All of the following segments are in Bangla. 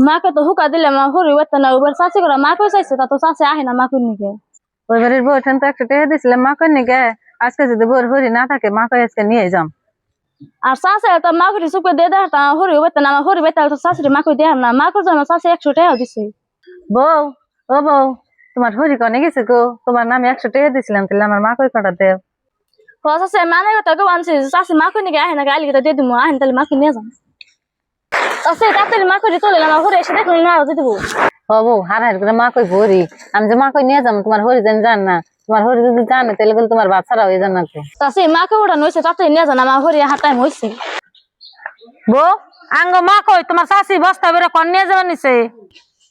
মাকে তো হুকা দিলে মা হরি বেতে না ওবার চাষি করে মাকে চাইছে তা তো চাষি আহে না মাকে নিকে ওই বাড়ির বউ ঠান তো একটা টেহে দিছিলাম মা কই নিকে আজকে যদি বউর হরি না থাকে মা কই আজকে নিয়ে যাম। আর চাষি তো মাকে চুপে দিয়ে দেয় তা হরি বেতে না হরি বেতে তো চাষি মাকে দেয় না মাকে জন্য চাষি 100 টাকা দিছে। বউ ও বউ তোমার হরি কনে গেছে গো, তোমার নামে 100 টাকা দিছিলাম তাহলে আমার মা কই কটা দেব। চাষি মানে কথা কেউ আনছে চাষি মাকে নিকে আহে না গালি কথা দিয়ে দিব আহেন তাহলে মাকে নিয়ে যাম। চাষি তাড়াতাড়ি মাকে দিয়ে চলে আমার হরি এসে দেখলে না দিয়ে দিব। ও বউ হার হার করে মা কই হরি আমি যে মা কই নিয়ে যাম তোমার হরি জান না, তোমার হরি যদি জানে তাহলে বলে তোমার বাচ্চারা হয়ে যান না তো। চাষি মাকে উড়ানো হয়েছে তাড়াতাড়ি নিয়ে যান আমার হরি হাত টাইম হয়েছে। বউ আঙ্গ মা কই তোমার শাশি বস্তা বেরে কোন নিয়ে যাবে নিছে।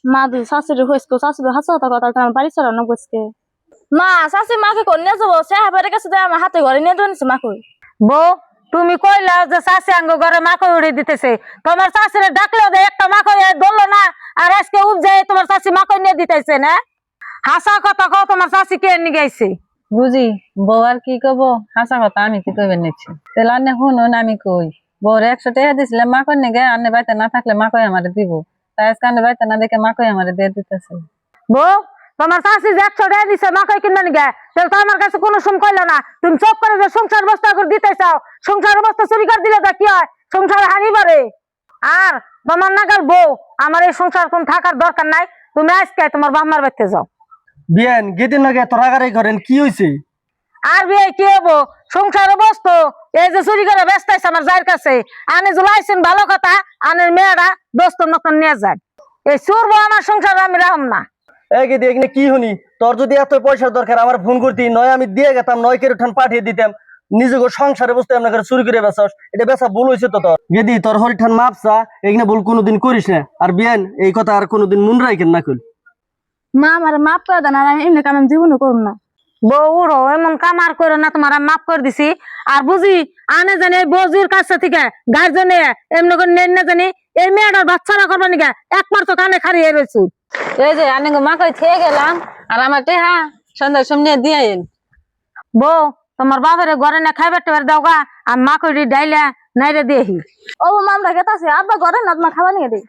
মা দু শাশুড়ি হয়েছে শাশুড়ি হাসা কথা কথা বাড়ি চড়ানো বসকে মা শাশি মাকে কোন নিয়ে যাবো সে হাবারের কাছে আমার হাতে ঘরে নিয়ে দিয়েছে মাকে। বউ তুমি কইলা যে শাশি আঙ্গ ঘরে মা কই উড়ে দিতেছে, তোমার শাশুড়ি ডাকলো দে একটা মা কই ধরলো না আর আজকে উপজায় তোমার শাশি মা কই নিয়ে দিতেছে না। হাসা কথা কও তোমার শাশি কে নিয়ে গেছে। বুঝি বউ আর কি কব, হাসা কথা আমি কি কইবেন নিচ্ছি তাহলে আনে শুনুন আমি কই বউর 100 টাকা দিছিলাম মা কই নিয়ে আনে বাইতে না থাকলে মা কই আমারে দিব, তাই আজকে আনে বাইতে না দেখে মা কই আমারে দিয়ে দিতেছে। বউ তোমার শাশি যে 100 টাকা দিছে মা কই কিনা নিগে তাহলে তো আমার কাছে কোনো সুম কইলো না, তুমি চোখ করে যে সংসার বস্তা করে দিতে চাও, সংসার বস্তা চুরি করে দিলে তো কি হয় সংসার হানি বাড়ে। আর তোমার নাগাল বউ আমার এই সংসার কোন থাকার দরকার নাই, তুমি আজকে তোমার বাম্মার বাড়িতে যাও। বিয়ান গেদিন আগে এত রাগারাগি করেন কি হয়েছে? আর বিয়ে কি হবো সংসার বস্তু এই যে চুরি করে ব্যস্ত আছে আমার যার কাছে আনে জুলাইছেন ভালো কথা, আনের মেয়েরা দোস্ত মতন নিয়ে যায় এই চুরবো আমার সংসার আমি রাখম না। এই গেদি এখানে কি শুনি তোর যদি এত পয়সার দরকার আমার ফোন করতি নয় আমি দিয়ে গেতাম নয় কেউ ঠান পাঠিয়ে দিতাম, নিজেকে সংসারে বসতে আমরা চুরি করে বেসাস এটা বেসা ভুল হয়েছে তো তোর। গেদি তোর হরি ঠান মাপসা এখানে ভুল কোনোদিন করিস না, আর বিয়ান এই কথা আর কোনোদিন মন রাখেন না কইল। মা আমার মাপ করে দেন আর এমনি কাম আমি জীবনও করুন না। বউ এমন কামার করে না তোমার আমি মাফ করে দিছি, আর বুঝি আনে জানি এই বউজির কাছে থেকে গার্জেনে এমনি করে নেন না জানি এই মেয়েটার বাচ্চারা করবা নিকা একবার তো কানে খারিয়ে রয়েছে। এই যে আনে মা কই খেয়ে গেলাম আর আমার টেহা সন্ধ্যার সামনে দিয়ে বউ তোমার বাবারে ঘরে না খাইবার টেবার দাও গা আর মা কই ডাইলা নাইরে দেহি। ও মামরা গেতাছে আব্বা ঘরে না তোমার খাওয়া নিয়ে দেই।